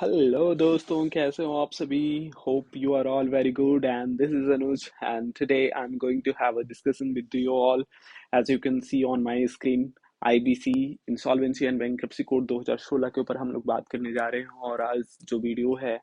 Hello दोस्तों, कैसे हो आप सभी? Hope you are all very good and this is Anuj and today I am going to have a discussion with you all. As you can see on my screen, IBC insolvency and bankruptcy code 2016 के ऊपर हम लोग बात करने जा रहे हैं. और आज जो वीडियो है,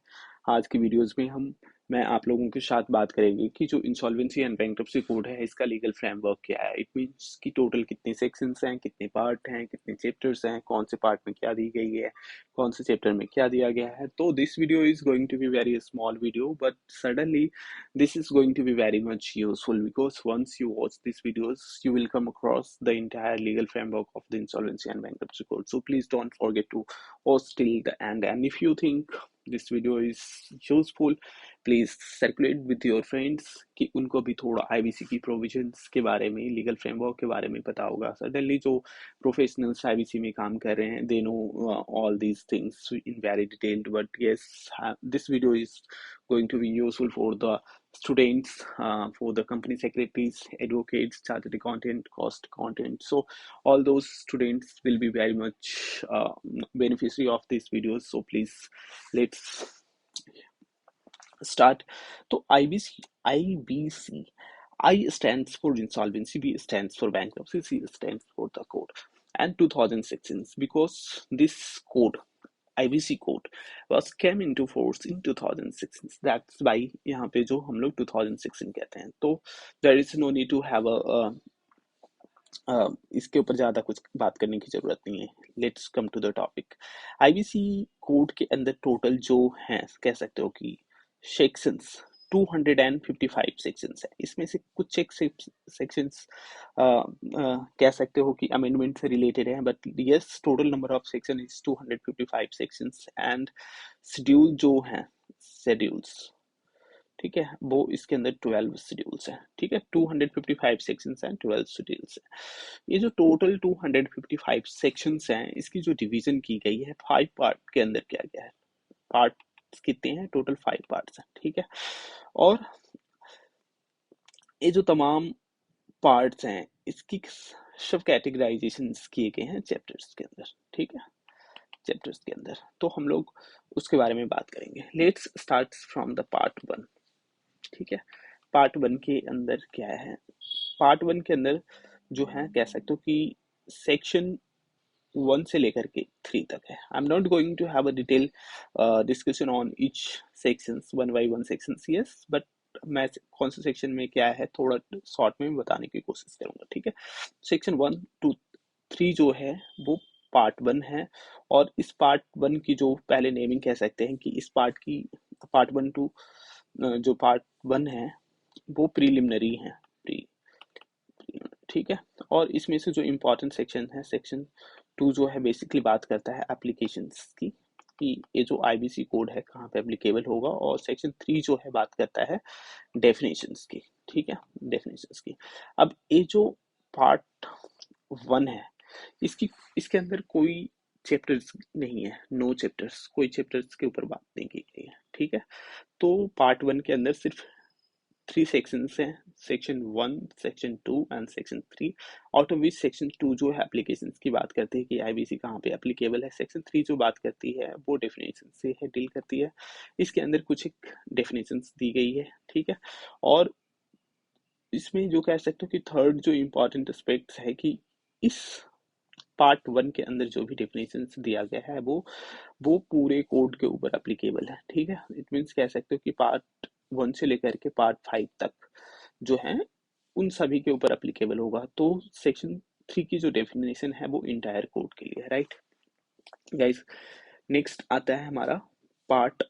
आज की वीडियोस में मैं आप लोगों के साथ बात करेंगे कि जो इंसॉल्वेंसी एंड बैंक्रप्सी कोड है, इसका लीगल फ्रेमवर्क क्या है. इट मींस कि टोटल कितने सेक्शंस हैं, कितने पार्ट हैं, कितने चैप्टर्स हैं, कौन से पार्ट में क्या दी गई है, कौन से चैप्टर में क्या दिया गया है. तो this video is going to be very small video, but suddenly this is going to be very much useful because once you watch these videos you will come across the entire legal framework of the insolvency and bankruptcy code. So please don't forget to watch till the end, and if you think this video is useful, please circulate with your friends कि उनको भी थोड़ा IBC की provisions के बारे में, legal framework के बारे में पता होगा. सडनली जो प्रोफेशनल्स आईबीसी में काम कर रहे हैं, they know all these things in very detailed. But yes, this video is going to be useful for the students, for the company secretaries, advocates, chartered accountant, cost accountant. So all those students will be very much beneficiary of these videos. So please, let's start. तो IBC, I stands for insolvency, B stands for bankruptcy, C stands for the code, and 2016 because this code, IBC code was came into force in 2016. That's why यहाँ पे जो हम लोग 2016 कहते हैं. तो there is no need to have इसके ऊपर ज्यादा कुछ बात करने की जरूरत नहीं है. Let's come to the topic. IBC code के अंदर टोटल जो है, कह सकते हो कि सेक्शंस 255 सेक्शंस है. इसमें से कुछ एक सेक्शंस कह सकते हो कि अमेंडमेंट से रिलेटेड है, but yes, total number of section is 255 sections. And schedule जो है, शेड्यूल्स, ठीक है, वो इसके अंदर 12 शेड्यूल्स हैं. ठीक है, 255 सेक्शंस हैं, 12 शेड्यूल्स हैं. ये जो टोटल 255 सेक्शंस हैं, इसकी जो डिवीजन की गई है 5 पार्ट के अंदर किया गया है. पार्ट कितने हैं? टोटल 5 पार्ट्स हैं. ठीक है, और ये जो तमाम पार्ट्स हैं, इसकी सब कैटेगराइजेशन किए गए हैं चैप्टर्स के अंदर. ठीक है, चैप्टर्स के अंदर तो हम लोग उसके बारे में बात करेंगे. Let's start from the part 1. ठीक है, पार्ट 1 के अंदर क्या है? पार्ट 1 के अंदर जो है, कह सकते हो कि सेक्शन 1 से लेकर के 3 तक है. I am not going to have a detail discussion on each sections, one by one sections. Yes, but मैं कौन से सेक्शन में क्या है थोड़ा शॉर्ट में बताने की कोशिश करूंगा. ठीक है, सेक्शन 1 टू 3 जो है वो पार्ट 1 है. और इस पार्ट 1 की जो पहले नेमिंग कह सकते हैं कि इस पार्ट की, पार्ट 1 टू जो पार्ट 1 है वो प्रीलिमिनरी है. प्री ठीक है, और इसमें से जो इम्पोर्टेंट सेक्शन है, सेक्शन 2 जो है बेसिकली बात करता है एप्लीकेशंस की, कि ये जो आईबीसी कोड है कहाँ पे एप्लीकेबल होगा. और सेक्शन 3 जो है बात करता है डेफिनेशंस की. ठीक है, डेफिनेशंस की. अब ये जो पार्ट 1 है, इसकी इसके अंदर कोई चैप्टर्स नहीं है, नो चैप्टर्स, कोई चैप्टर्स के ऊपर बात नहीं की गई है. ठीक है, तो पार्ट 1 के अंदर सिर्फ 3 सेक्शंस हैं, section 1, section 2 and section 3. Out of which section 2 जो है एप्लीकेशंस की बात करती है कि आईबीसी कहाँ पे एप्लीकेबल है. सेक्शन 3 जो बात करती है वो डेफिनेशन से है, डील करती है. इसके अंदर कुछ एक डेफिनेशंस दी गई है. ठीक है, और इसमें जो कह सकते हो कि थर्ड जो इम्पोर्टेंट एस्पेक्ट्स है कि इस पार्ट 1 के अंदर जो भी डेफिनेशंस दिया गया है वो पूरे कोड के ऊपर एप्लीकेबल है. ठीक है, इट मीन्स कह सकते हो कि पार्ट 1 से लेकर के पार्ट 5 तक जो है उन सभी के ऊपर एप्लीकेबल होगा. तो सेक्शन 3 की जो डेफिनेशन है वो इंटायर कोड के लिए है. राइट गाइस, नेक्स्ट आता है हमारा पार्ट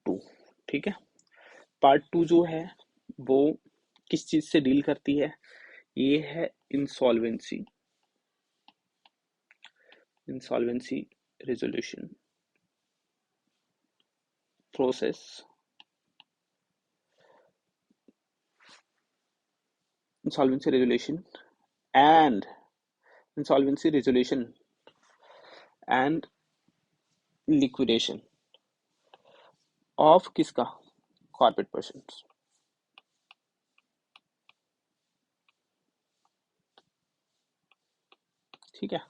2. ठीक है, पार्ट 2 जो है वो किस चीज से डील करती है? ये है insolvency, insolvency resolution process, insolvency resolution and insolvency resolution and liquidation of किसका? Corporate person. ठीक है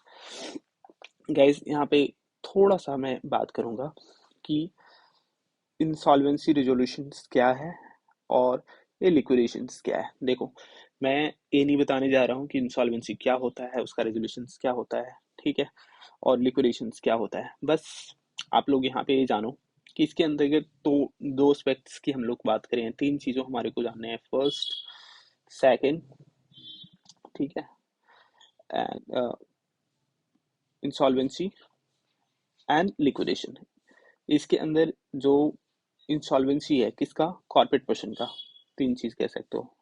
गाइस, यहाँ पे थोड़ा सा मैं बात करूंगा कि इंसॉल्वेंसी रिजोल्यूशंस क्या है और ये लिक्विडेशंस क्या है। देखो, मैं ये नहीं बताने जा रहा हूँ कि इंसॉल्वेंसी क्या होता है, उसका रेजोल्यूशंस क्या होता है, ठीक है, और लिक्विडेशंस क्या होता है। बस आप लोग यहाँ पे ये जानो कि इसके अंतर्गत तो दो एस्पेक्ट्स की हम लोग बात करें, तीन चीज़ों हमारे को जानने हैं। फर्स्ट, सेकंड, ठीक है, एंड इंसॉल्वेंसी एंड लिक्विडेशन। इसके अंदर जो इंसॉल्वेंसी है किसका, कॉर्पोरेट पर्सन का, तीन चीज कह सकते हो।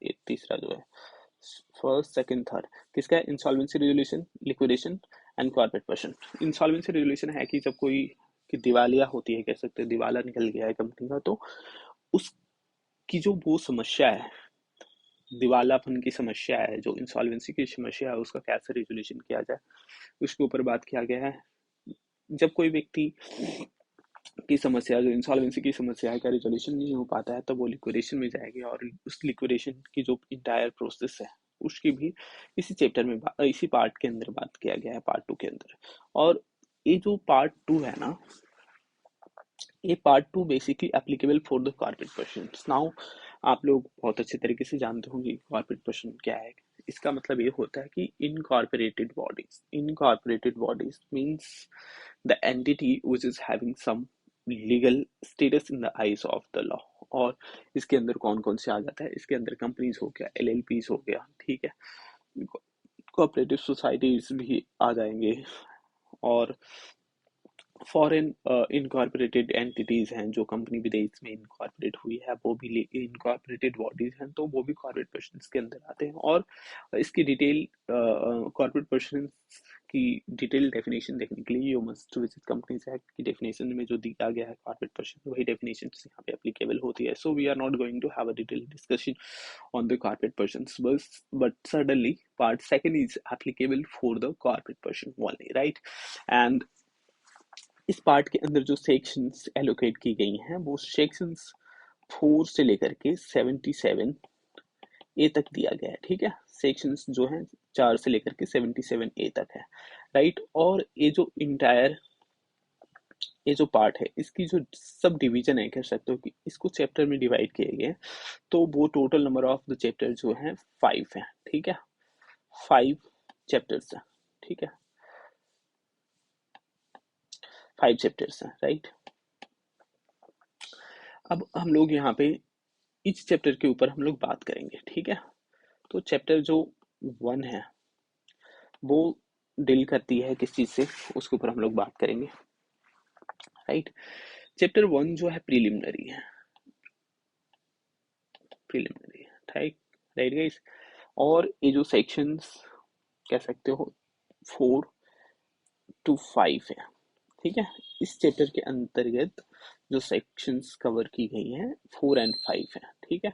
एक तीसरा जो है फर्स्ट सेकंड थर्ड किसका है, insolvency resolution, liquidation and corporate person. Insolvency resolution है कि जब कोई की दिवालिया होती है, कह सकते हो दिवाला निकल गया है कंपनी का, तो उसकी जो वो समस्या है, दिवालापन की समस्या है, जो इंसॉल्वेंसी की समस्या है, उसका कैसे रेजोल्यूशन किया जाए, उसके ऊपर बात किया गया है। जब कोई व्यक्ति की समस्या, जो इंसॉल्वेंसी की समस्या है, का रिजोल्यूशन नहीं हो पाता है, तो वो लिक्विडेशन में जाएगी, और उस लिक्विडेशन की जो इंटायर प्रोसेस है उसकी भी इसी चैप्टर में इसी पार्ट के अंदर बात किया गया है, पार्ट 2 के अंदर। और ये जो पार्ट 2 है ना, ये part 2 basically applicable for the corporate person. Now आप लोग बहुत अच्छे तरीके से जानते होंगे कॉर्पोरेट पर्सन क्या है। इसका मतलब ये होता है कि incorporated bodies means the entity which is having some legal status in the eyes of the law. और इसके अंदर कौन कौन से आ जाता है, इसके अंदर कंपनीज हो गया, एलएलपीज हो गया, ठीक है, कोऑपरेटिव सोसाइटीज भी आ जाएंगे, और फॉरेन इनकॉर्पोरेटेड एंटिटीज हैं, जो कंपनी विदेश में इनकॉर्पोरेट हुई है, वो भी इनकॉर्पोरेटेड बॉडीज हैं, तो वो भी कॉर्पोरेट पर्सन्स के अंदर आते हैं। और इसकी डिटेल कॉर्पोरेट पर्सन की डिटेल डेफिनेशन देखने के लिए you must visit companies act की डेफिनेशन में जो दिया गया है कॉर्पोरेट पर्सन, वही डेफिनेशन यहाँ पे एप्लीकेबल होती है। So we are not going to have a detail discussion on the corporate persons, but certainly part second is applicable for the corporate person only, right? And इस part के अंदर जो sections allocate की गई हैं, वो सेक्शंस 4 से लेकर के 77 ए तक दिया गया है, ठीक है। सेक्शंस जो हैं 4 से लेकर के 77 ए तक है, राइट। और ये जो पार्ट है, इसकी जो सब डिवीजन है, कह सकते हो कि इसको चैप्टर में डिवाइड किए गए हैं, तो वो total number of the chapter जो है 5 है, ठीक है, 5 चैप्टर्स है, ठीक है, 5 चैप्टर्स हैं, राइट। अब हम लोग यहाँ पे इस चैप्टर के ऊपर हम लोग बात करेंगे, ठीक है। तो चैप्टर जो 1 है वो डील करती है किस चीज से, उसके ऊपर हम लोग बात करेंगे, राइट। चैप्टर 1 जो है प्रीलिमिनरी है, प्रीलिमिनरी है, राइट, राइट गाइस। और ये जो सेक्शंस कह सकते हो 4 to 5 है, ठीक है। इस चैप्टर के अंतर्गत जो सेक्शंस कवर की गई हैं 4 and 5 है, ठीक है।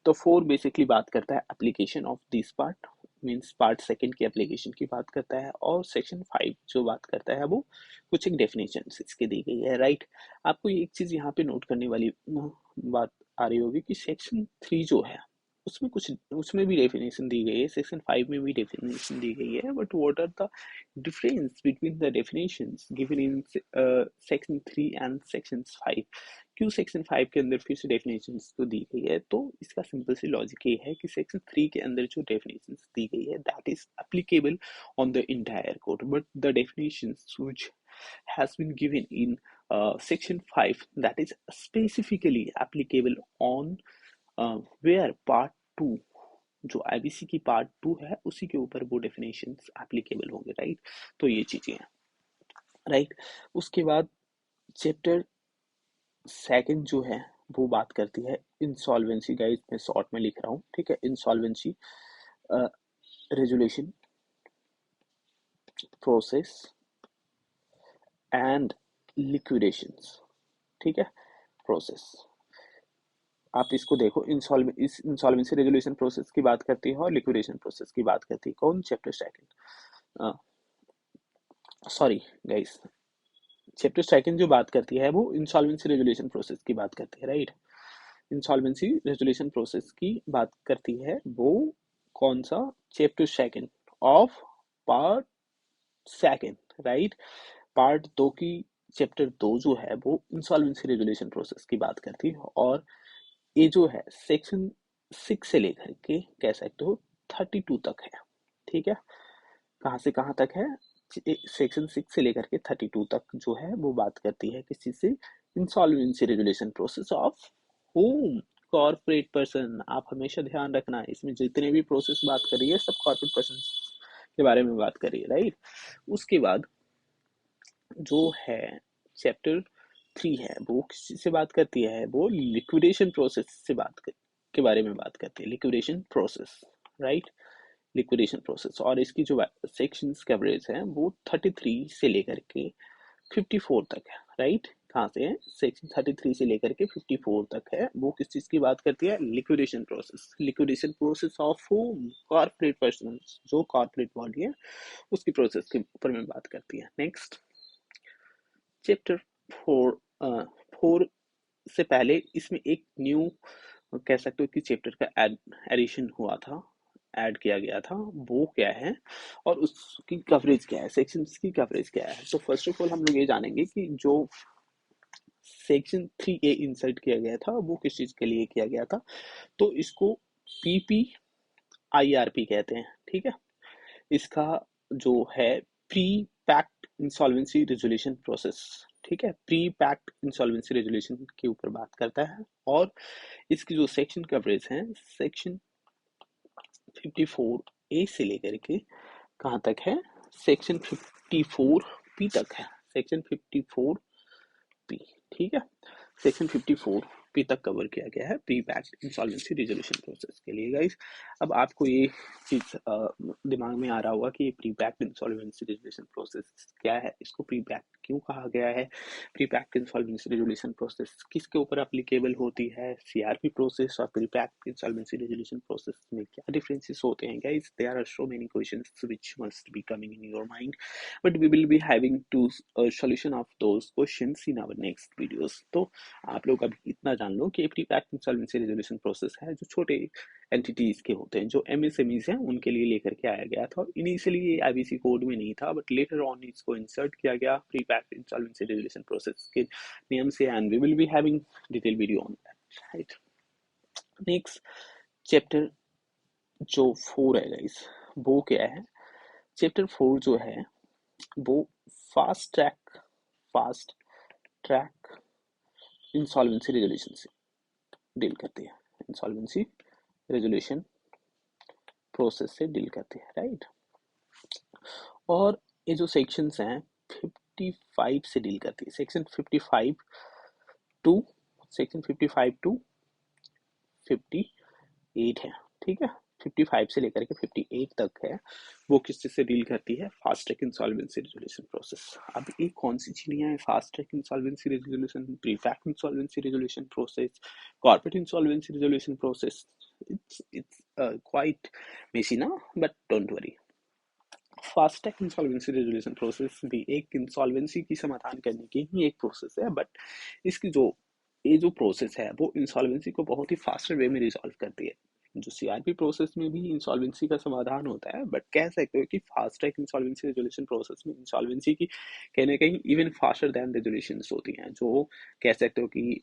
तो 4 बेसिकली बात करता है application of this part, means part second की एप्लीकेशन की बात करता है, और सेक्शन 5 जो बात करता है वो कुछ एक डेफिनेशन इसके दी गई है, राइट। आपको एक चीज यहाँ पे नोट करने वाली बात आ रही होगी कि सेक्शन 3 जो है उसमें भी डेफिनेशन दी गई है, सेक्शन 5 में भी डेफिनेशन दी गई है, but what are the difference between the definitions given in section 3 and section 5? क्यों सेक्शन 5 के अंदर फिर से डेफिनेशंस तो दी गई है, तो इसका सिंपल सी लॉजिक ये है कि सेक्शन 3 के अंदर जो डेफिनेशंस दी गई है that is applicable on the entire code, but the definitions which has been given in section 5 that is specifically applicable on where part 2, जो आईबीसी की पार्ट 2 है उसी के ऊपर वो डेफिनेशंस एप्लीकेबल होंगे, राइट। तो ये चीजें हैं, राइट। उसके बाद चैप्टर सेकंड जो है वो बात करती है इंसॉल्वेंसी, गाइस मैं शॉर्ट में लिख रहा हूँ, ठीक है, इंसॉल्वेंसी रेजुलेशन प्रोसेस एंड लिक्विडेशंस, ठीक है, प्रोसेस। आप इसको देखो, इंसॉल्वेंसी रेजुलेशन प्रोसेस की बात करती है और लिक्विडेशन प्रोसेस की बात करती है, कौन, chapter second, sorry guys, chapter second जो बात करती है वो इंसॉल्वेंसी रेजुलेशन प्रोसेस की बात करती है, राइट। इंसॉल्वेंसी रेजुलेशन प्रोसेस की बात करती है वो कौन सा, chapter second of part second, right. Part 2 की चैप्टर 2 जो है वो इंसॉल्वेंसी रेगुलेशन प्रोसेस की बात करती है, और ये जो है सेक्शन 6 से लेकर के कह सकते हो 32 तक है। ठीक है, कहाँ से कहाँ तक है? सेक्शन 6 से लेकर के 32 तक जो है वो बात करती है किस चीज से? Insolvency regulation process of home, corporate person. आप हमेशा ध्यान रखना, इसमें जितने भी प्रोसेस बात कर रही है सब कॉर्पोरेट पर्सन के बारे में बात कर रही है, राइट। उसके बाद जो है चैप्टर 3 है वो किस चीज से बात करती है? वो लिक्विडेशन प्रोसेस से के बारे में बात करती है, liquidation process, right. Liquidation process, और इसकी जो सेक्शंस कवरेज है वो 33 से लेकर के 54 तक है, राइट। कहाँ से है? सेक्शन 33 से लेकर के 54 तक है। वो किस चीज की बात करती है? Liquidation process. Liquidation process of home, corporate person, जो कॉर्पोरेट बॉडी है उसकी प्रोसेस के ऊपर में बात करती है। Next chapter 4। 4 से पहले इसमें एक न्यू कह सकते हो कि चैप्टर का एडिशन हुआ था, ऐड किया गया था। वो क्या है और उसकी कवरेज क्या है, सेक्शंस की कवरेज क्या है? तो फर्स्ट ऑफ ऑल हम लोग ये जानेंगे कि जो सेक्शन 3A इंसर्ट किया गया था वो किस चीज के लिए किया गया था। तो इसको PPIRP कहते हैं, ठीक है। इसका जो है pre packed insolvency resolution process, ठीक है, प्री पैक्ट इंसॉल्वेंसी रेजोल्यूशन के ऊपर बात करता है। और इसकी जो सेक्शन कवरेज है सेक्शन 54A से लेकर के कहाँ तक है? सेक्शन 54P तक है, सेक्शन 54P, ठीक है। सेक्शन 54P तक कवर किया गया है pre packed insolvency resolution process के लिए, गाइस। अब आपको ये चीज दिमाग में आ रहा होगा कि ये pre packed insolvency resolution process क्या है, इसको प्री पैक्ड क्यों कहा गया है, pre packed insolvency resolution process किसके ऊपर एप्लीकेबल होती है, सीआरपी प्रोसेस और pre packed insolvency resolution process में क्या डिफरेंसेस होते हैं, guys. There are so many questions which must be coming in your mind, but we will be having two solution of those questions in our next videos। तो आप लोग अभी इतना जान लो कि pre packed insolvency resolution process है जो छोटे एंटिटीज के होते हैं, जो एमएसएमईज हैं, उनके लिए लेकर के आया गया था। और इनिशियली ये आईबीसी कोड में नहीं था, बट लेटर ऑन इसको इंसर्ट किया गया pre packed insolvency resolution process के नियम से, and we will be having detail video on that, right. Next chapter जो 4 है गाइस, वो क्या है? चैप्टर 4 जो है वो फास्ट ट्रैक इंसॉल्वेंसी रेजोल्यूशन से डील करती है, इंसॉल्वेंसी रेजोल्यूशन प्रोसेस से डील करती है, राइट। और ये जो सेक्शंस हैं 55 से डील करती है, सेक्शन 55 टू सेक्शन 55 टू 58 है, ठीक है। 55 से लेकर के 58 तक है, वो किस चीज से डील करती है? Fast track insolvency resolution process. अब ये कौन सी चीजें हैं? Fast track insolvency resolution, pre packed insolvency resolution process, corporate insolvency resolution process. it's quite messy ना, but don't worry। Fast track insolvency resolution process भी एक इंसॉल्वेंसी की समाधान करने की ही एक प्रोसेस है, बट इसकी जो ये जो प्रोसेस है वो इंसॉल्वेंसी को बहुत ही फास्टर वे में रिजॉल्व करती है। जो सीआरपी प्रोसेस में भी इंसॉल्वेंसी का समाधान होता है, बट कह सकते हो कि fast track insolvency resolution process में इंसॉल्वेंसी की कहीं ना कहीं इवन फास्टर दैन रेजोल्यूशन होती हैं। जो कह सकते हो कि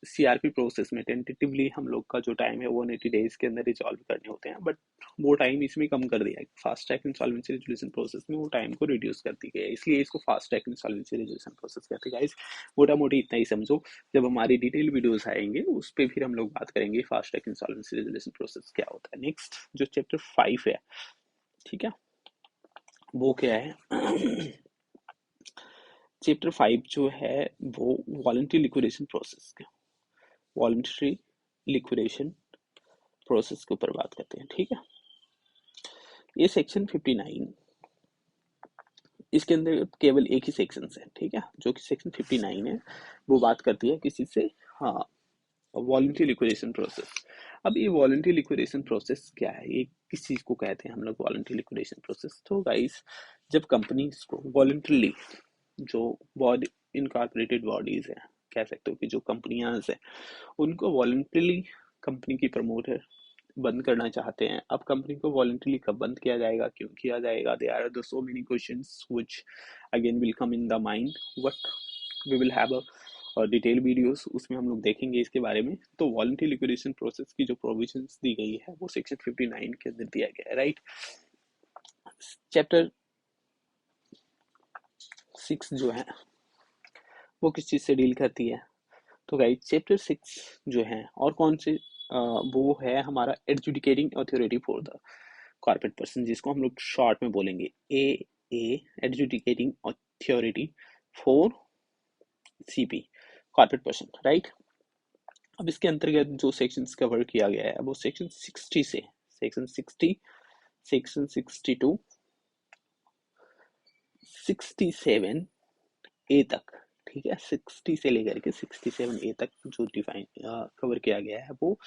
सीआरपी प्रोसेस में टेंटेटिवली हम लोग का जो टाइम है वो 180 डेज के अंदर रिजॉल्व करने होते हैं, बट वो टाइम इसमें कम कर दिया है। Fast track insolvency resolution process में वो टाइम को रिड्यूस कर दी गई है, इसलिए इसको fast track insolvency resolution process कहते हैं, गाइस। मोटा मोटी इतना ही समझो। जब हमारी डिटेल वीडियोस आएंगे उस पर फिर हम लोग बात करेंगे fast track insolvency resolution process क्या होता है। नेक्स्ट जो चैप्टर 5 है, ठीक है, वो क्या है? चैप्टर 5 जो है वो वॉलंटरी लिक्विडेशन प्रोसेस का, वॉलंटरी लिक्विडेशन प्रोसेस के ऊपर बात करते हैं, ठीक है। ये सेक्शन 59, इसके अंदर केवल एक ही सेक्शन है, ठीक है, जो कि सेक्शन 59 है। वो बात करती है किसी से, हाँ, वॉलंटरी लिक्विडेशन प्रोसेस। अब ये वॉलंटरी लिक्विडेशन प्रोसेस क्या है, ये किस चीज को कहते हैं हम लोग वॉलंटरी लिक्विडेशन प्रोसेस? तो गाइस, जब कंपनीज को वॉलंटरली, जो बॉडी इनकॉर्पोरेटेड बॉडीज हैं, कह सकते हो कि जो कंपनियां हैं, उनको वॉलंटरली कंपनी की प्रमोटर बंद करना चाहते हैं, अब कंपनी को वॉलंटरली कब बंद किया जाएगा, क्यों किया जाएगा, they are the so many questions which again will come in the mind, but we will have a और डिटेल वीडियोस, उसमें हम लोग देखेंगे इसके बारे में। तो वॉलंटरी लिक्विडेशन प्रोसेस की जो प्रोविजंस दी गई है वो सेक्शन 59 के अंदर दिया गया है, राइट। चैप्टर 6 जो है वो किस चीज़ से डील करती है, तो गाइस चैप्टर 6 जो है और कौन से वो है हमारा adjudicating authority for the corporate person, जिसको हम लोग शॉर्ट में बोलेंगे a adjudicating authority for CP corporate person, right. अब इसके अंतर्गत जो सेक्शंस कवर किया गया है वो सेक्शन 60 से सेक्शन 60, सेक्शन 62, 67 ए तक, ठीक है, 60 से लेकर के 67 ए तक जो डिफाइन कवर किया गया है वो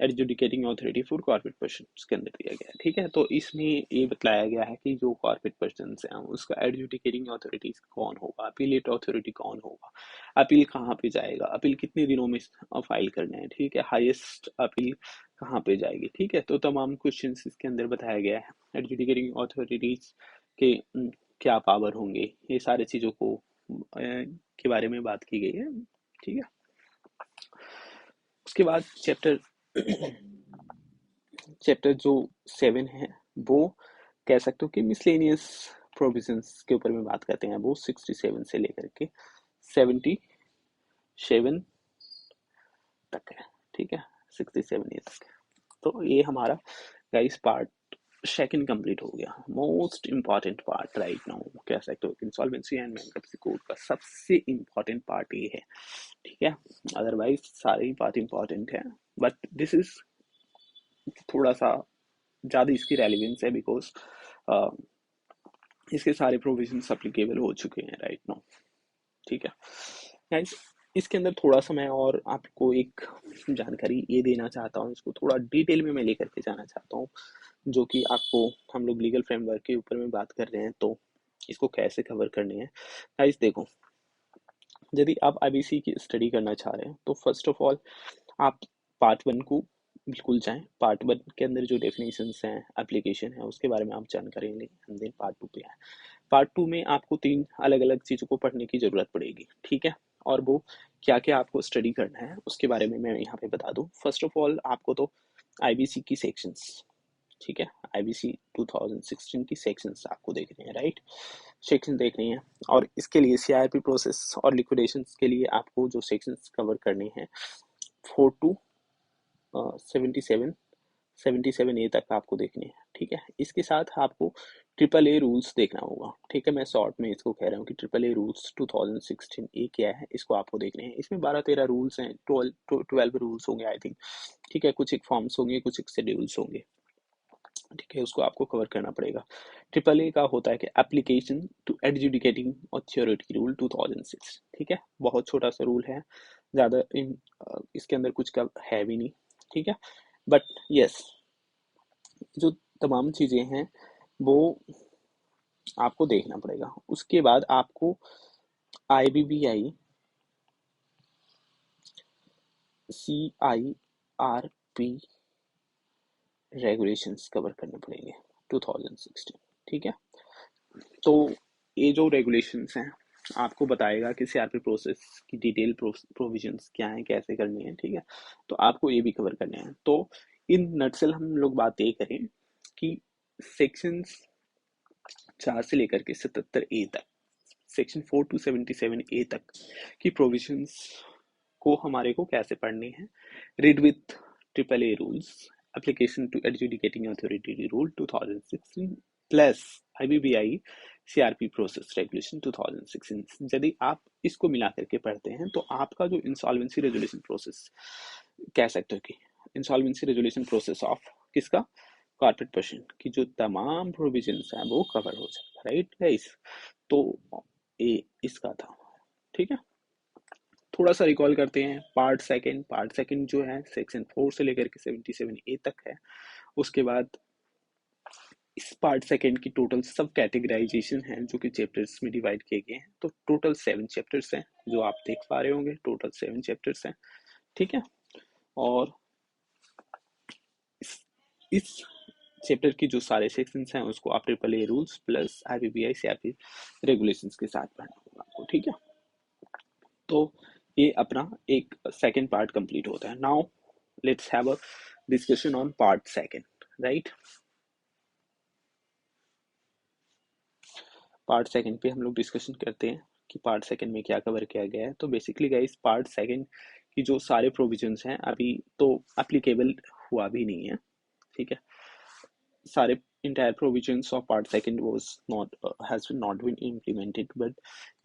adjudicating authority for corporate person के अंदर दिया गया है, ठीक है। तो इसमें ये बताया गया है कि जो कॉर्पोरेट पर्सन है उसका एडजुडिकेटिंग अथॉरिटी कौन होगा, अपीलेट अथॉरिटी कौन होगा, अपील कहाँ पे जाएगा, अपील कितने दिनों में फाइल करना है, ठीक है, हाईएस्ट अपील कहाँ पे जाएगी, ठीक है। तो तमाम क्वेश्चन इसके अंदर बताया गया है, एडजुडिकेटिंग अथॉरिटीज के क्या पावर होंगे, ये सारी चीज़ों को के बारे में बात की गई है, ठीक है। उसके बाद चैप्टर जो 7 है वो कह सकते हो कि मिसलेनियस प्रोविजंस के ऊपर में बात करते हैं, वो 67 से लेकर के 77 तक है, ठीक है, 67 ये तक है। तो ये हमारा गाइस पार्ट सेकंड कंप्लीट हो गया। Most important part right now कह सकते हो, इंसॉल्वेंसी एंड बैंक्रप्सी कोड का सबसे इंपॉर्टेंट पार्ट ये है, ठीक है। अदरवाइज सारे ही पार्ट इंपॉर्टेंट है, बट दिस इज थोड़ा सा ज़्यादा इसकी रेलिवेंस है बिकॉज इसके सारे प्रोविजंस अप्लीकेबल हो चुके हैं राइट नाउ, ठीक है गाइस। इसके अंदर थोड़ा सा मैं और आपको एक जानकारी ये देना चाहता हूँ, इसको थोड़ा डिटेल में मैं लेकर के जाना चाहता हूँ, जो कि आपको हम लोग लीगल फ्रेमवर्क के ऊपर में बात कर रहे हैं तो इसको कैसे कवर करने हैं। गाइस देखो, यदि आप आईबीसी की स्टडी करना चाह रहे हैं तो फर्स्ट ऑफ ऑल आप पार्ट 1 को बिल्कुल जाएं, पार्ट 1 के अंदर जो डेफिनेशंस हैं, एप्लीकेशन है, उसके बारे में आप जानकारी लें, हम देन पार्ट 2 पे आए। पार्ट 2 में आपको 3 अलग अलग चीज़ों को पढ़ने की ज़रूरत पड़ेगी, ठीक है। और वो क्या क्या आपको स्टडी करना है उसके बारे में मैं यहाँ पे बता दूँ। फर्स्ट ऑफ ऑल आपको तो आईबीसी की सेक्शंस, ठीक है, आईबीसी 2016 की सेक्शंस आपको देखनी है, राइट, सेक्शन देखनी है। और इसके लिए सीआरपी प्रोसेस और लिक्विडेशन के लिए आपको जो सेक्शंस कवर करने हैं 4 to 77 ए तक आपको देखने हैं, ठीक है। इसके साथ आपको ट्रिपल ए रूल्स देखना होगा, ठीक है, मैं शॉर्ट में इसको कह रहा हूँ कि ट्रिपल ए रूल्स 2016 ए क्या है इसको आपको देखने हैं। इसमें 12-13 रूल्स हैं, 12 रूल्स होंगे आई थिंक, ठीक है, कुछ एक फॉर्म्स होंगे, कुछ एक शेड्यूल्स होंगे, ठीक है, उसको आपको कवर करना पड़ेगा। ट्रिपल ए का होता है कि application to adjudicating authority rule 2006, ठीक है, बहुत छोटा सा रूल है, ज़्यादा इसके अंदर कुछ का है भी नहीं, ठीक है। बट यस, जो तमाम चीज़ें हैं वो आपको देखना पड़ेगा। उसके बाद आपको IBBI CIRP रेगुलेशंस कवर करने पड़ेंगे 2016, ठीक है। तो ये जो रेगुलेशंस हैं आपको बताएगा कि सीआरपी प्रोसेस की डिटेल प्रोविजंस क्या हैं, कैसे करनी है, ठीक है। तो आपको ये भी कवर करने हैं। तो इन नटसेल हम लोग बात ये करें कि सेक्शंस 4 से लेकर के 77 ए तक, सेक्शन 4 to 77 ए तक की प्रोविजंस को हमारे को कैसे पढ़नी है। Read with triple A rules, application to adjudicating authority rule 2016 plus IBBI CRP process regulation 2016। यदि आप इसको मिला करके पढ़ते हैं तो आपका जो इंसॉल्वेंसी रेजोल्यूशन प्रोसेस कह सकते हो कि इंसॉल्वेंसी रेजोल्यूशन प्रोसेस ऑफ किसका, कॉर्पोरेट पर्सन की जो तमाम प्रोविजंस हैं वो कवर हो जाएगा, राइट गाइस। तो ये इसका था, ठीक है। थोड़ा सा रिकॉल करते हैं, पार्ट सेकंड जो है सेक्शन 4 से लेकर के 77 ए तक है। उसके बाद इस पार्ट सेकंड की टोटल सब कैटेगराइजेशन है जो कि चैप्टर्स में डिवाइड किए गए हैं। तो टोटल 7 चैप्टर्स हैं जो आप देख पा रहे होंगे, टोटल 7 चैप्टर्स हैं, ठीक है। और इस चैप्टर की जो सारे सेक्शंस हैं उसको आप triple A rules plus IPPI या फिर रेगुलेशंस के साथ पढ़ना होगा आपको, ठीक है। तो ये अपना एक सेकंड पार्ट कंप्लीट होता है। Now let's have a discussion on part second, right. Part second पे हम लोग डिस्कशन करते हैं कि पार्ट सेकंड में क्या कवर किया गया है। तो बेसिकली गाइस पार्ट सेकंड की जो सारे प्रोविजंस हैं अभी तो एप्लीकेबल हुआ भी नहीं है, ठीक है। सारे entire provisions of part second was not has not been implemented, but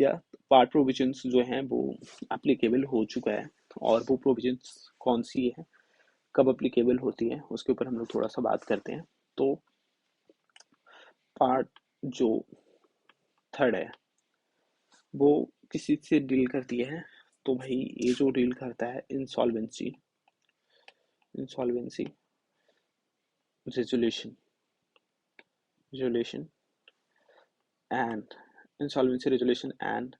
yeah, part provisions जो हैं वो applicable हो चुका है। और वो provisions कौन सी है, कब applicable होती है, उसके ऊपर हम लोग थोड़ा सा बात करते हैं। तो पार्ट जो थर्ड है वो किसी से डील करती है। तो भाई ये जो डील करता है insolvency resolution and insolvency resolution and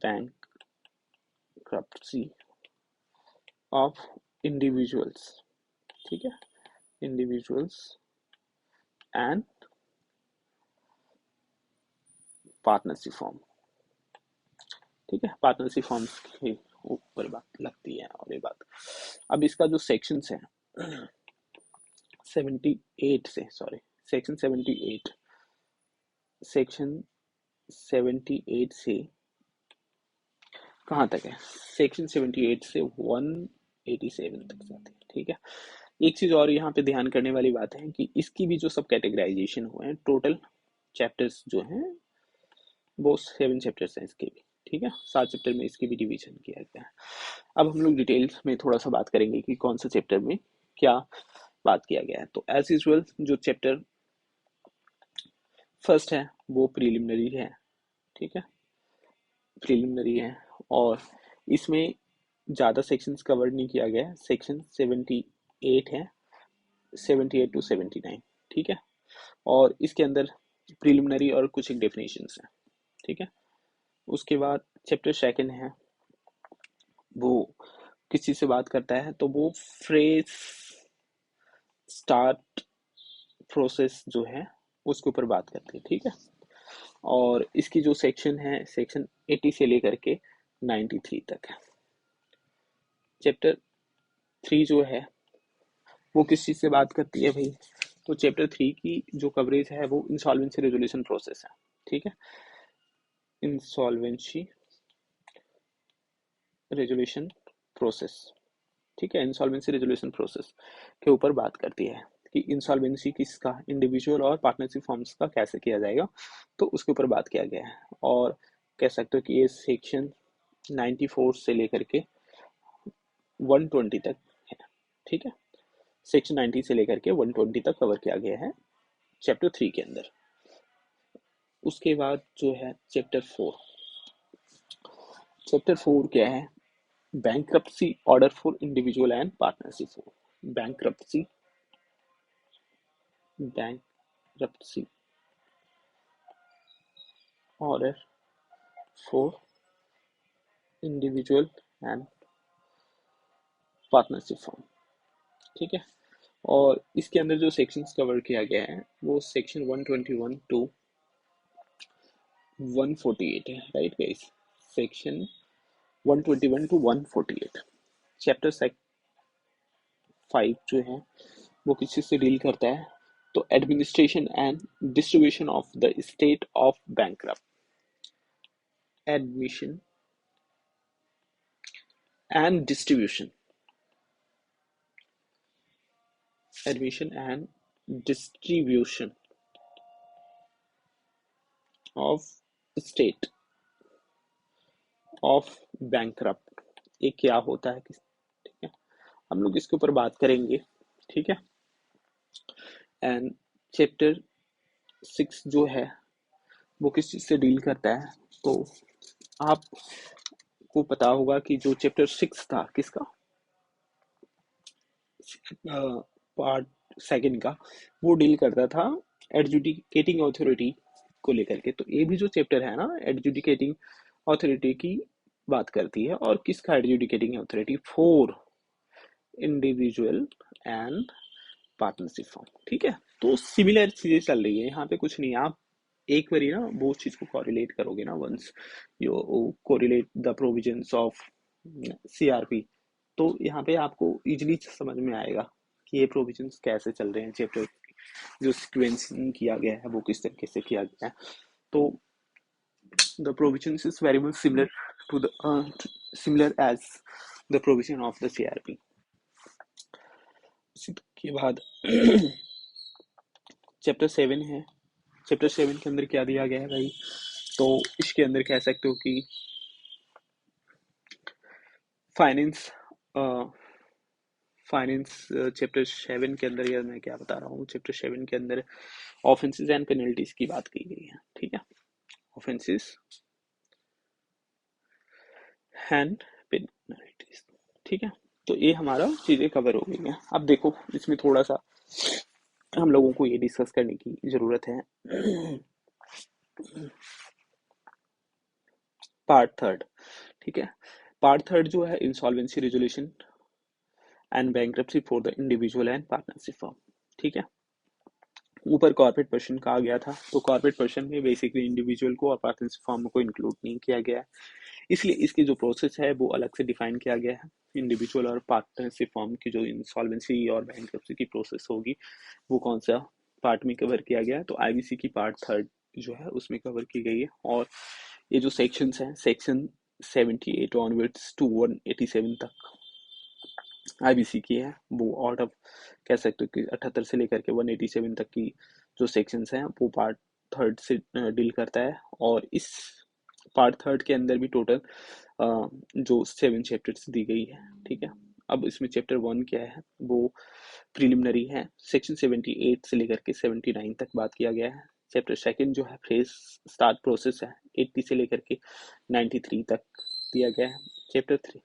bankruptcy of individuals, ठीक है, individuals and पार्टनरशिप फॉर्म, ठीक है। पार्टनरशिप फॉर्म्स के ऊपर बात लगती है। और ये बात अब इसका जो सेक्शंस है 78 से, सॉरी सेक्शन 78 से कहाँ तक है, सेक्शन 78 से 187 तक जाती है, ठीक है। एक चीज और यहाँ पे ध्यान करने वाली बात है कि इसकी भी जो सब कैटेगराइजेशन हुए हैं, टोटल चैप्टर्स जो हैं वो 7 चैप्टर्स हैं इसके भी, ठीक है। 7 चैप्टर में इसकी भी डिवीजन किया गया है। अब हम लोग डिटेल्स में थोड़ा सा बात करेंगे कि कौन सा चैप्टर में क्या बात किया गया है। तो एज यूजुअल जो चैप्टर फर्स्ट है वो प्रीलिमिनरी है, ठीक है, प्रीलिमिनरी है। और इसमें ज़्यादा सेक्शंस कवर नहीं किया गया है। सेक्शन 78 है, 78 to 79, ठीक है। और इसके अंदर प्रीलिमिनरी और कुछ एक डेफिनेशंस हैं, ठीक है। उसके बाद चैप्टर सेकंड है वो किस चीज़ से बात करता है, तो वो फ्रेज स्टार्ट प्रोसेस जो है उसके ऊपर बात करती है, ठीक है। और इसकी जो सेक्शन है सेक्शन 80 से लेकर के 93 तक है। चैप्टर 3 जो है वो किस चीज़ से बात करती है भाई, तो चैप्टर 3 की जो कवरेज है वो इंसॉल्वेंसी रेजोल्यूशन प्रोसेस है, ठीक है। इंसॉल्वेंसी रेजोल्यूशन प्रोसेस, ठीक है। इंसॉल्वेंसी रेजोल्यूशन प्रोसेस के ऊपर बात करती है कि इंसॉल्वेंसी किसका, इंडिविजुअल और पार्टनरशिप फॉर्म्स का कैसे किया जाएगा, तो उसके ऊपर बात किया गया है। और कह सकते हो कि ये सेक्शन 94 से लेकर के 120 तक है, ठीक है। सेक्शन 90 से लेकर के 120 तक कवर किया गया है चैप्टर 3 के अंदर। उसके बाद जो है चैप्टर 4 क्या है, bankruptcy order for individual and partnership form। bankruptcy order for individual and partnership form, ठीक है। और इसके अंदर जो सेक्शंस कवर किया गया है वो सेक्शन 121 टू 148 है, right guys. Section 121 to 148। Chapter 5 जो है वो किस चीज से डील करता है, तो administration and distribution of the state of bankrupt, admission and distribution, admission and distribution of state of bankrupt, ये क्या होता है, ठीक है, हम लोग इसके ऊपर बात करेंगे, ठीक है। एंड चैप्टर 6 जो है वो किस चीज से डील करता है, तो आपको पता होगा कि जो चैप्टर 6 था किसका, पार्ट सेकंड का, वो डील करता था एडजुडिकेटिंग अथॉरिटी को लेकर के। तो ये भी जो चैप्टर है ना एडजुडिकेटिंग अथॉरिटी की बात करती है। और किसका adjudicating authority, for individual and partnership form. ठीक है, तो सिमिलर चीजें चल रही है यहाँ पे, कुछ नहीं। आप एक बारी ना वो चीज को कोरिलेट करोगे ना, once you correlate the provisions of CRP, तो यहाँ पे आपको इजीली समझ में आएगा कि ये प्रोविजंस कैसे चल रहे हैं, चैप्टर जो सिक्वेंसिंग किया गया है वो किस तरीके से किया गया है। तो the provisions is very much similar to the similar as the provision of the CRP। इसी के बाद चैप्टर 7 है। चैप्टर 7 के अंदर क्या दिया गया है भाई, तो इसके अंदर कह सकते हो कि फाइनेंस फाइनेंस चैप्टर 7 के अंदर, यार मैं क्या बता रहा हूँ, चैप्टर 7 के अंदर ऑफेंसेस एंड पेनल्टीज की बात की गई है। ठीक है, ऑफेंसेस एंड पेनल्टीज। ठीक है, तो ये हमारा चीजें कवर हो गई हैं। अब देखो इसमें थोड़ा सा हम लोगों को ये डिस्कस करने की जरूरत है। पार्ट थर्ड, ठीक है, पार्ट थर्ड जो है insolvency resolution and bankruptcy for the individual and partnership firm. ठीक है, ऊपर कॉर्पोरेट पर्सन कहा गया था, तो कॉर्पोरेट पर्सन में बेसिकली इंडिविजुअल को और पार्टनरशिप फर्म को इंक्लूड नहीं किया गया है, इसलिए इसकी जो प्रोसेस है वो अलग से डिफाइन किया गया है। इंडिविजुअल और पार्टनरशिप फर्म की जो इंसॉल्वेंसी और बैंक्रप्सी की प्रोसेस होगी वो कौन सा पार्ट में कवर किया गया है, तो आईबीसी की पार्ट थर्ड जो है उसमें कवर की गई है। और ये जो सेक्शंस हैं, सेक्शन 78 ऑनवर्ड्स टू 187 तक आईबीसी की है, वो आउट ऑफ कह सकते हो कि 78 से लेकर के 187 तक की जो सेक्शंस हैं वो पार्ट थर्ड से डील करता है। और इस पार्ट थर्ड के अंदर भी टोटल जो 7 चैप्टर्स दी गई है। ठीक है, अब इसमें चैप्टर 1 क्या है, वो प्रिलिमिनरी है, सेक्शन 78 से लेकर के 79 तक बात किया गया है। चैप्टर सेकंड जो है फ्रेश स्टार्ट प्रोसेस है, 80 से लेकर के 93 तक दिया गया है। चैप्टर 3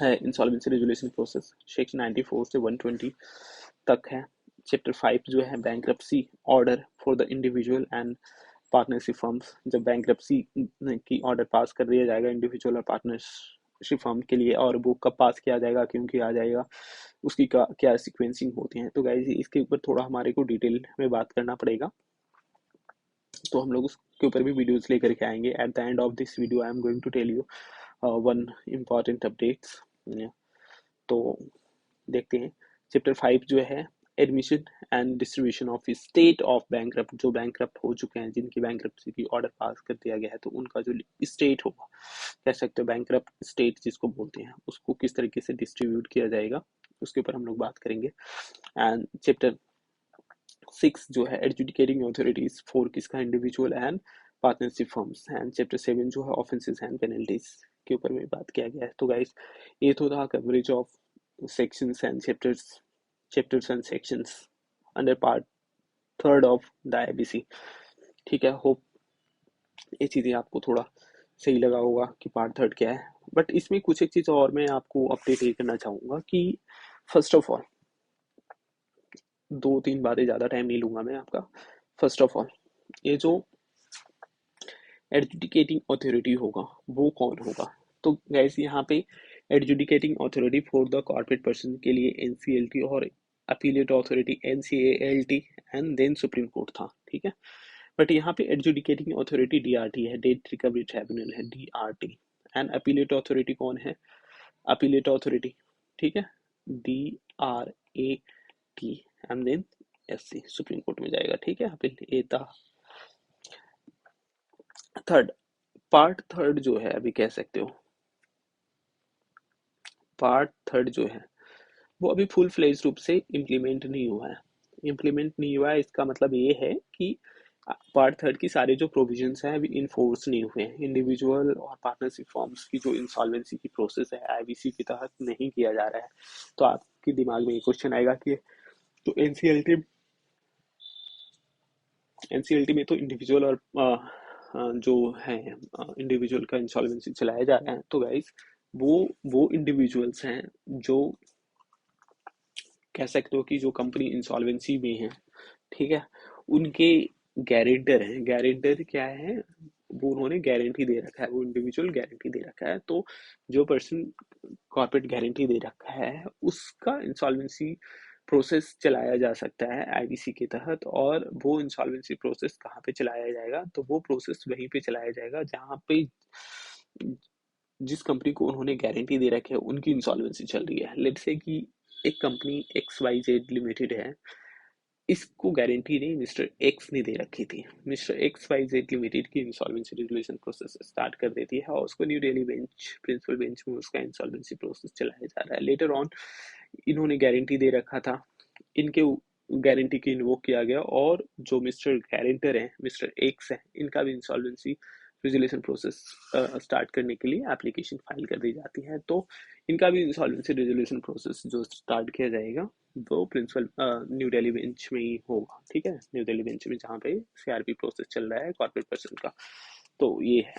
है इंसॉल्वेंसी रेजोल्यूशन प्रोसेस, सेक्शन 94 से 120 तक है। चैप्टर 5 जो है bankruptcy order for the individual and partnership firms, जब बैंक्रप्सी की ऑर्डर पास कर दिया जाएगा इंडिविजुअल और पार्टनरशिप फर्म के लिए, और वो कब पास किया जाएगा, क्यों किया जाएगा, उसकी क्या सीक्वेंसिंग होती है। तो गाइस इसके ऊपर थोड़ा हमारे को डिटेल में बात करना पड़ेगा, तो हम लोग उसके ऊपर भी वीडियोस लेकर के आएंगे। At the end of this video I am going to tell you one important updates. तो देखते हैं चैप्टर 5 जो है admission and distribution of state of bankrupt, जो बैंकरप्ट हो चुके हैं, जिनकी बैंकरप्सी की ऑर्डर पास कर दिया गया है, तो उनका जो स्टेट होगा, कह सकते हो बैंकरप्ट स्टेट जिसको बोलते हैं, उसको किस तरीके से डिस्ट्रीब्यूट किया जाएगा, उसके ऊपर हम लोग बात करेंगे। एंड चैप्टर 6 जो है एडजुडिकेटिंग अथॉरिटीज फॉर किसका, individual and partnership firms. And chapter 7 जो है ऑफेंसेस एंड पेनल्टीज के ऊपर में बात किया गया है। तो गाइस ये तो था coverage of sections and chapters and sections under part third of the IBC। ठीक है, होप ये चीज़ें आपको थोड़ा सही लगा होगा कि पार्ट थर्ड क्या है। बट इसमें कुछ एक चीज़ और मैं आपको अपडेट ये करना चाहूँगा कि फर्स्ट ऑफ ऑल 2-3 बातें, ज़्यादा टाइम नहीं लूँगा मैं आपका। फर्स्ट ऑफ ऑल ये जो एडजुडिकेटिंग अथॉरिटी होगा वो कौन होगा, तो गैस यहाँ पे adjudicating authority for the corporate person के लिए एनसीएलटी और appellate authority NCALT and then supreme court था। ठीक है, बट यहाँ पे एडजुडिकेटिंग अथॉरिटी डीआरटी है, डेट रिकवरी ट्राइब्यूनल है, डीआरटी। एंड अपीलेट अथॉरिटी कौन है, अपीलेट अथॉरिटी, ठीक है, DRAT and then SC, supreme court में जाएगा। ठीक है, अपील ए था। थर्ड पार्ट थर्ड जो है, अभी कह सकते हो पार्ट थर्ड जो है वो अभी फुल फ्लेज रूप से इम्प्लीमेंट नहीं हुआ है। इम्प्लीमेंट नहीं हुआ है इसका मतलब ये है कि पार्ट थर्ड की सारे जो प्रोविजंस हैं अभी इन्फोर्स नहीं हुए हैं। इंडिविजुअल और पार्टनरशिप फॉर्म्स की जो इंसॉल्वेंसी की प्रोसेस है आईबीसी के तहत नहीं किया जा रहा है। तो आपके दिमाग में ये क्वेश्चन आएगा कि तो एनसीएलटी में तो इंडिविजुअल और जो है इंडिविजुअल का इंसॉल्वेंसी चलाया जा रहा है, तो गाइस वो इंडिविजुअल्स हैं जो कह सकते हो कि जो कंपनी इंसॉल्वेंसी में है, ठीक है, उनके गारंटर हैं। गारंटर क्या है, वो उन्होंने गारंटी दे रखा है, वो इंडिविजुअल गारंटी दे रखा है। तो जो पर्सन कॉर्पोरेट गारंटी दे रखा है उसका इंसॉल्वेंसी प्रोसेस चलाया जा सकता है आईबीसी के तहत, और वो इंसॉल्वेंसी प्रोसेस कहाँ पे चलाया जाएगा, तो वो प्रोसेस वहीं पे चलाया जाएगा जहाँ पे जिस कंपनी को उन्होंने गारंटी दे रखी है उनकी इंसॉल्वेंसी चल रही है। लेट्स से कि एक company X Y Z limited है, इसको गारंटी नहीं मिस्टर एक्स ने दे रखी थी। Mister X Y Z limited की इंसॉल्वेंसी रेजुलेशन प्रोसेस स्टार्ट कर देती है और उसको New Delhi bench principal bench में उसका इंसॉल्वेंसी प्रोसेस चलाया जा रहा है। लेटर ऑन इन्होंने गारंटी दे रखा था, इनके गारंटी की इन्वोक किया गया, और जो मिस्टर गारंटर हैं मिस्टर एक्स हैं, इनका भी इंसॉल्वेंसी रेजुलेशन प्रोसेस स्टार्ट करने के लिए एप्लीकेशन फाइल कर दी जाती है। तो इनका भी इंसॉल्वेंसी रेजुलेशन प्रोसेस जो स्टार्ट किया जाएगा वो प्रिंसिपल न्यू दिल्ली बेंच में ही होगा। ठीक है, न्यू दिल्ली बेंच में जहाँ पे सीआरपी प्रोसेस चल रहा है कॉर्पोरेट पर्सन का। तो ये है।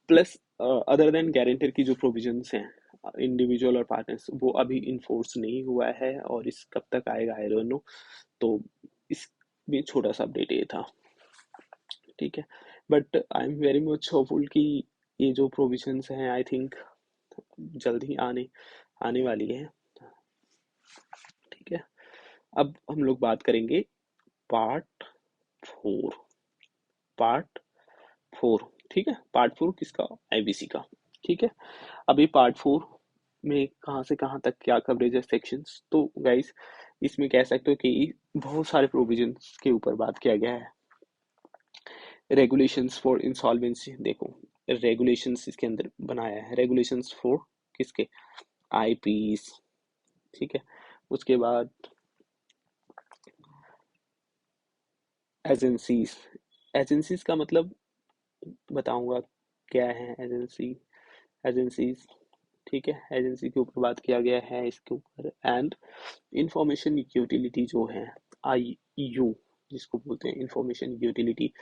प्लस अदर देन गारंटर की जो प्रोविजंस हैं इंडिविजुअल और पार्टनर्स, वो अभी इन्फोर्स नहीं हुआ है, और इस कब तक आएगा आई डोंट नो। तो इसमें छोटा सा अपडेट ये था। ठीक है, but I am very much hopeful कि ये जो प्रोविजंस हैं आई थिंक जल्द ही आने वाली है। ठीक है, अब हम लोग बात करेंगे पार्ट 4। पार्ट 4, ठीक है, पार्ट 4 किसका, आईबीसी का। ठीक है, अभी पार्ट 4 में कहाँ से कहाँ तक क्या कवरेज है सेक्शंस, तो गाइस इसमें कह सकते हो कि बहुत सारे प्रोविजंस के ऊपर बात किया गया है। रेगुलेशंस फॉर इंसॉल्वेंसी, देखो रेगुलेशंस इसके अंदर बनाया है, रेगुलेशंस फॉर किसके, आईपीस। ठीक है, उसके बाद एजेंसीज। एजेंसीज का मतलब बताऊंगा क्या है एजेंसी, एजेंसीज। ठीक है, एजेंसी के ऊपर बात किया गया है इसके ऊपर। एंड इंफॉर्मेशन यूटिलिटी जो है, आई यू जिसको बोलते हैं information utility,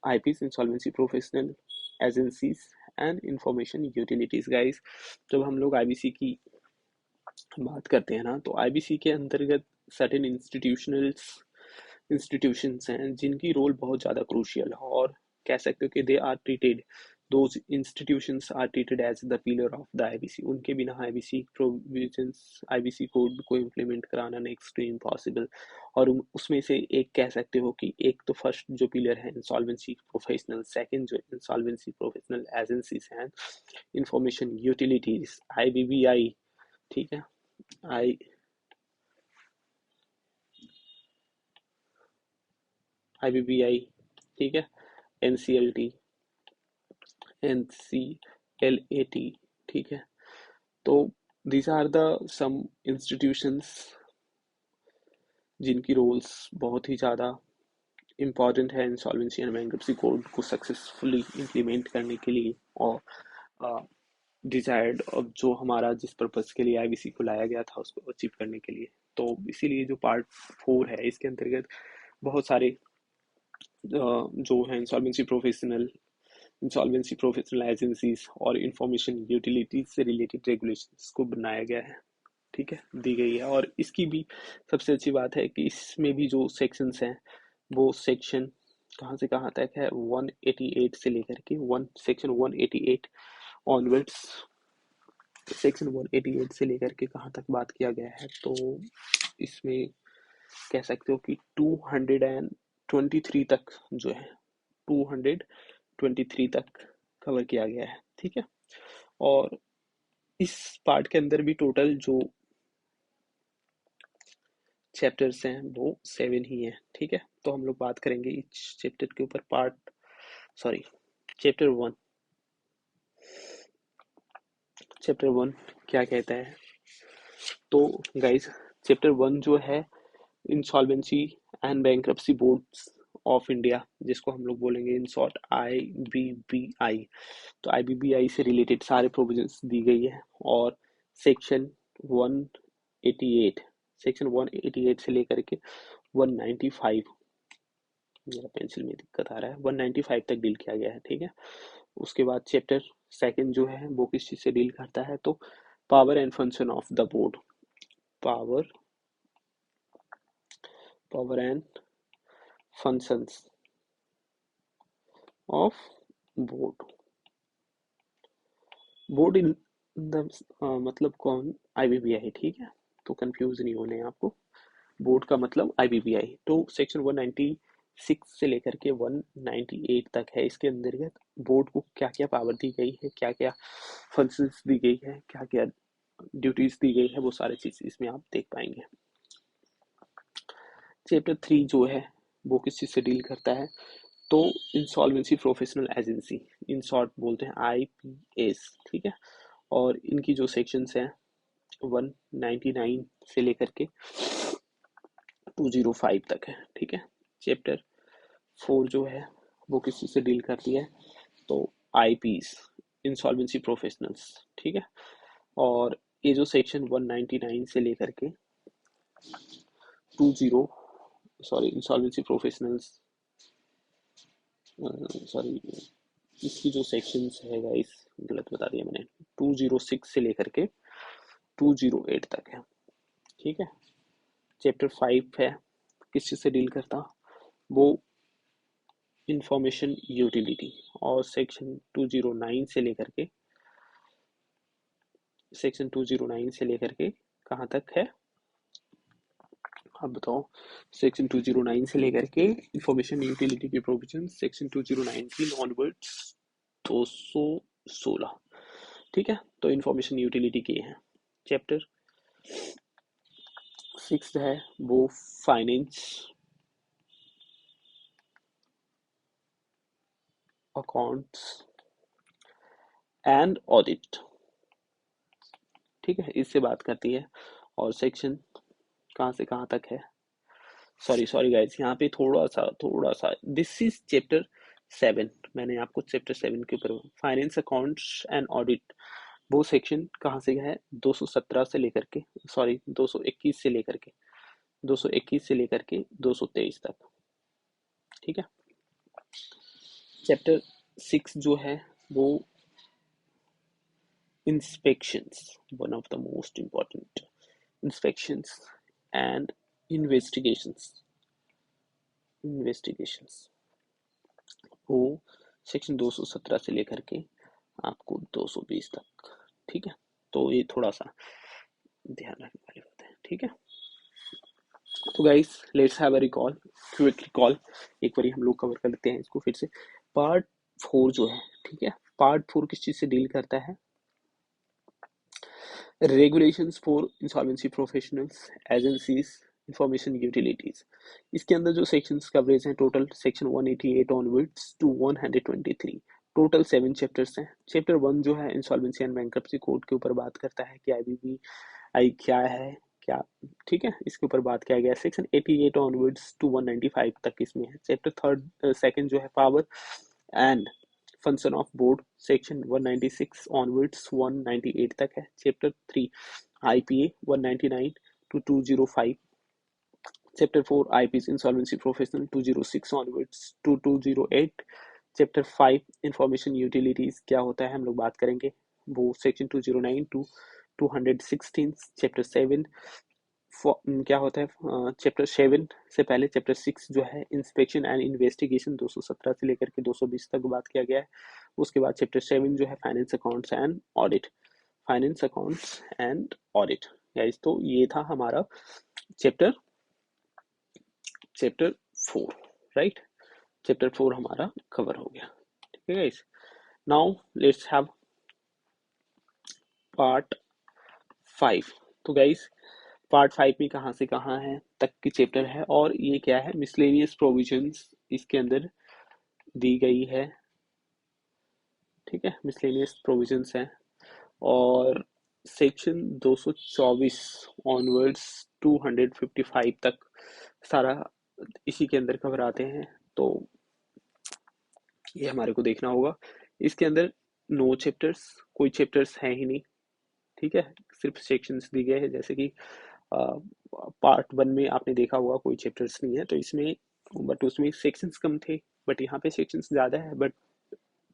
eyepiece insolvency professional agencies and information utilities. Guys जब हम लोग आईबीसी की बात करते हैं ना, तो आईबीसी के अंतर्गत सर्टेन इंस्टीट्यूशंस हैं जिनकी रोल बहुत ज़्यादा क्रूशियल है, और कह सकते हो कि they are treated, those institutions are treated as the pillar of the IBC. उनके बिना आईबीसी प्रोविजंस, आईबीसी कोड को इम्प्लीमेंट कराना नेक्स्ट टू इम्पॉसिबल। और उसमें से एक कह सकते हो कि एक तो फर्स्ट जो पिलर है इंसॉल्वेंसी प्रोफेशनल, सेकंड जो इंसॉल्वेंसी प्रोफेशनल एजेंसीज हैं, इंफॉर्मेशन यूटिलिटीज आईबीबीआई। ठीक है, आई आईबीबीआई, ठीक है, एनसीएलटी, एनसीएलएटी। ठीक है, तो these are the some institutions जिनकी रोल्स बहुत ही ज़्यादा इम्पॉर्टेंट है इंसॉल्वेंसी एंड बैंक्रप्सी कोड को सक्सेसफुली इम्प्लीमेंट करने के लिए, और डिजायर्ड अब जो हमारा जिस पर्पस के लिए आईबीसी को लाया गया था उसको अचीव करने के लिए। तो इसीलिए जो पार्ट 4 है इसके अंतर्गत बहुत सारे जो है इंसॉल्वेंसी प्रोफेशनल एजेंसीज और इंफॉर्मेशन यूटिलिटीज से रिलेटेड रेगुलेशंस को बनाया गया है। ठीक है, दी गई है। और इसकी भी सबसे अच्छी बात है कि इसमें भी जो सेक्शंस हैं वो सेक्शन कहाँ से कहाँ तक है, 188 से लेकर के सेक्शन 188 ऑनवर्ड्स, सेक्शन 188 से लेकर के कहाँ तक बात किया गया है, तो इसमें कह सकते हो कि 223 तक जो है, 223 तक कवर किया गया है। ठीक है, और इस पार्ट के अंदर भी टोटल जो चैप्टर्स हैं वो 7 ही हैं। ठीक है, तो हम लोग बात करेंगे इस चैप्टर के ऊपर। सॉरी चैप्टर 1, चैप्टर 1 क्या कहता है, तो गाइस चैप्टर 1 जो है insolvency and bankruptcy boards of India, जिसको हम लोग बोलेंगे इन शॉर्ट आईबीबीआई। तो आईबीबीआई से रिलेटेड सारे प्रोविजंस दी गई है, और सेक्शन 188, सेक्शन 188 से लेकर के 195, मेरा पेंसिल में दिक्कत आ रहा है, 195 तक डील किया गया है। ठीक है, उसके बाद चैप्टर सेकंड जो है वो किस चीज से डील करता है, तो power and function of the board, power power and functions of board. Board in the मतलब कौन, आईबीबीआई। ठीक है, तो कंफ्यूज नहीं होने आपको। बोर्ड का मतलब आईबीपीआई। तो सेक्शन 196 से लेकर के 198 तक है। इसके अंतर्गत बोर्ड को क्या क्या पावर दी गई है, क्या क्या फंक्शंस दी गई है, क्या क्या ड्यूटीज दी गई है, वो सारी चीज इसमें आप देख पाएंगे। चैप्टर 3 जो है वो किस चीज से डील करता है, तो insolvency professional agency, in short बोलते हैं आईपीएस, ठीक है। और इनकी जो सेक्शंस हैं 199 से लेकर के 205 तक है, ठीक है। चैप्टर 4 जो है वो किस चीज से डील करती है, तो आईपीस, इंसॉल्वेंसी प्रोफेशनल्स, ठीक है। और ये जो सेक्शन 199 से लेकर के 20 इंसॉल्वेंसी प्रोफेशनल्स, सॉरी इसकी जो सेक्शंस है गाइस, गलत बता दिया मैंने, 206 से लेकर के 208 तक है, ठीक है। चैप्टर 5 है, किस चीज से डील करता, वो इंफॉर्मेशन यूटिलिटी। और सेक्शन 209 से लेकर के कहाँ तक है, अब बताओ। सेक्शन 209 से लेकर के इंफॉर्मेशन यूटिलिटी के प्रोविजन सेक्शन 2019 ऑनवर्ड्स 216, ठीक है। तो इंफॉर्मेशन यूटिलिटी के हैं। चैप्टर 6 है वो फाइनेंस, अकाउंट्स एंड ऑडिट, ठीक है, इससे बात करती है। और सेक्शन कहाँ से कहाँ तक है, सॉरी गाइस, यहाँ पे थोड़ा सा दिस इज चैप्टर 7। मैंने आपको चैप्टर 7 के ऊपर फाइनेंस अकाउंट्स एंड ऑडिट, वो सेक्शन कहाँ से है, 217 से लेकर के, सॉरी 221 से लेकर के 223 तक, ठीक है। चैप्टर 6 जो है वो inspections, one of the most important, inspections and investigations वो सेक्शन 217 से लेकर के आपको 220 तक, ठीक है। तो ये थोड़ा सा ध्यान रखने वाली बात है, ठीक है। तो guys let's have a recall, quick recall, एक बार हम लोग कवर कर लेते हैं इसको फिर से। पार्ट 4 जो है, ठीक है, पार्ट 4 किस चीज से डील करता है, regulations for insolvency professionals, agencies, information utilities. इसके अंदर जो सेक्शंस कवरेज हैं total section 188 onwards to 123, total 7 chapters हैं। चैप्टर 1 जो है इंसॉल्वेंसी एंड बैंक्रप्सी कोड के ऊपर बात करता है कि आईबीबीआई क्या है, क्या, ठीक है, इसके ऊपर बात किया गया है। सेक्शन 88 ऑनवर्ड्स टू 195 तक इसमें है। चैप्टर थर्ड सेकंड जो है power and function of board, section 196 onwards 198 तक है। Chapter 3 IPA 199 to 205, chapter 4 IPS insolvency professional 206 onwards to 208, chapter 5 information utilities क्या होता है हम लोग बात करेंगे, वो सेक्शन 209 टू 216। चैप्टर 7 क्या होता है, चैप्टर 7 से पहले चैप्टर 6 जो है इंस्पेक्शन एंड इन्वेस्टिगेशन 217 से लेकर के 220 तक बात किया गया है। उसके बाद चैप्टर 7 जो है finance accounts and audit, finance accounts and audit guys. तो ये था हमारा चैप्टर चैप्टर 4, राइट। चैप्टर 4 हमारा कवर हो गया, ठीक है guys. Now let's have part 5। तो गाइस पार्ट 5 में कहाँ से कहाँ है तक की चैप्टर है, और ये क्या है, मिसलेनियस प्रोविजंस इसके अंदर दी गई है, ठीक है, मिसलेनियस प्रोविजंस है। और सेक्शन 224 ऑनवर्ड्स 255 तक सारा इसी के अंदर कवर आते हैं। तो ये हमारे को देखना होगा। इसके अंदर नो चैप्टर्स, कोई चैप्टर्स है ही नहीं, ठीक है, सिर्फ सेक्शंस दी गए हैं। जैसे कि पार्ट 1 में आपने देखा होगा कोई चैप्टर्स नहीं है, तो इसमें बट उसमें सेक्शंस कम थे, बट यहाँ पे सेक्शंस ज़्यादा है, बट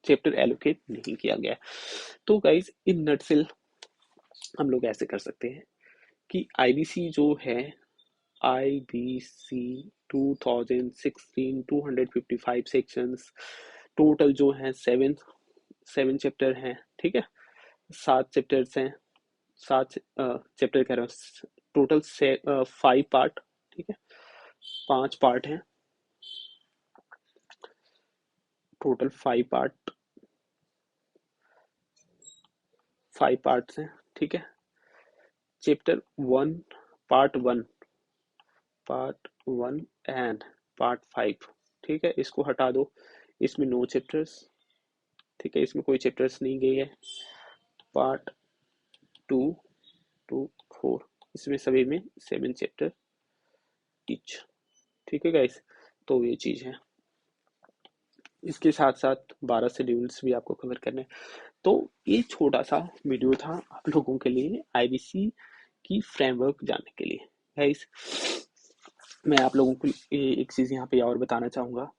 चैप्टर एलोकेट नहीं किया गया। तो गाइज इन नटसेल हम लोग ऐसे कर सकते हैं कि आईबीसी जो है, आईबीसी 2016 255 सेक्शंस, टोटल जो है 7 चैप्टर हैं, ठीक है, 7 चैप्टर्स हैं, 7 चैप्टर कह रहा हूँ, टोटल 5 पार्ट, ठीक है, 5 पार्ट हैं, टोटल 5 पार्ट्स हैं, ठीक है। Chapter 1, part 1, part 1 and part 5, ठीक है, इसको हटा दो, इसमें नो चैप्टर्स, ठीक है, इसमें कोई चैप्टर्स नहीं गई है। पार्ट 2 टू 4, इसमें सभी में 7 चैप्टर ईच, ठीक है गाइस। तो ये चीज़ है, इसके साथ साथ 12 शेड्यूल्स भी आपको कवर करने हैं। तो ये छोटा सा वीडियो था आप लोगों के लिए आईबीसी की फ्रेमवर्क जानने के लिए। गाइस, मैं आप लोगों को एक चीज़ यहाँ पे और बताना चाहूँगा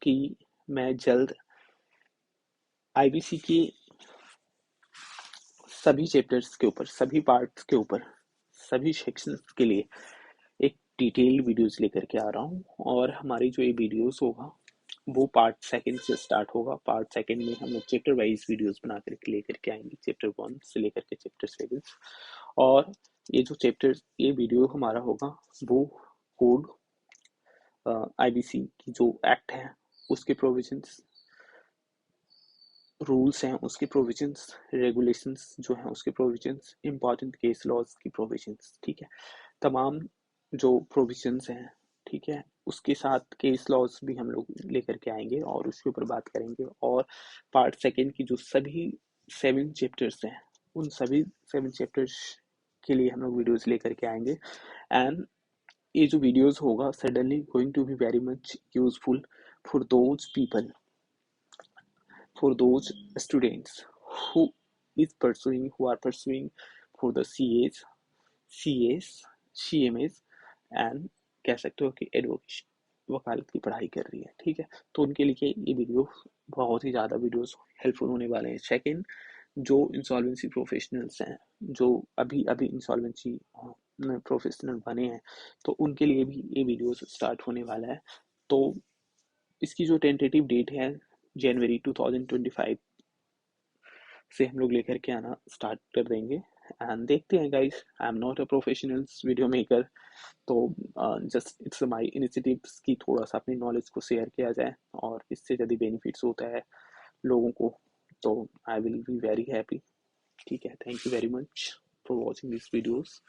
कि मैं जल्द आईबीसी की सभी चैप्टर्स के ऊपर, सभी पार्ट्स के ऊपर, सभी सेक्शंस के लिए एक डिटेल्ड वीडियोस लेकर के आ रहा हूँ। और हमारी जो ये वीडियोस होगा वो पार्ट 2 से स्टार्ट होगा। पार्ट 2 में हम लोग चैप्टर वाइज वीडियोस बना करके लेकर के आएंगे, चैप्टर 1 से लेकर के चैप्टर 7। और ये जो चैप्टर, ये वीडियो हमारा होगा वो कोड, आईबीसी की जो एक्ट है उसके प्रोविजंस, रूल्स हैं उसके प्रोविजंस, रेगुलेशंस जो हैं उसके प्रोविजंस, इंपॉर्टेंट केस लॉज की प्रोविजंस, ठीक है, तमाम जो प्रोविजंस हैं, ठीक है, उसके साथ केस लॉज भी हम लोग लेकर के आएंगे और उसके ऊपर बात करेंगे। और पार्ट 2 की जो सभी 7 चैप्टर्स हैं उन सभी 7 चैप्टर्स के लिए हम लोग वीडियोस लेकर के आएंगे। एंड ये जो वीडियोस होगा suddenly going to be very much useful for those people, for those students who are pursuing for the CAs, CMAs and कह सकते हो कि एडवोकेशन, वकालत की पढ़ाई कर रही है, ठीक है। तो उनके लिए ये वीडियो बहुत ही ज़्यादा वीडियोस हेल्पफुल होने वाले हैं। सेकंड, जो इंसॉल्वेंसी प्रोफेशनल्स हैं, जो अभी अभी इंसॉल्वेंसी प्रोफेशनल बने हैं, तो उनके लिए भी ये वीडियोस स्टार्ट होने वाला है। तो इसकी जो टेंटेटिव डेट है जनवरी 2025 से हम लोग लेकर के आना स्टार्ट कर देंगे। एंड देखते हैं guys, I am not a professional video maker, तो जस्ट इट्स माय इनिशिएटिव्स की थोड़ा सा अपनी नॉलेज को शेयर किया जाए और इससे यदि बेनिफिट्स होता है लोगों को तो I will be very happy, ठीक है। Thank you very much for watching this videos.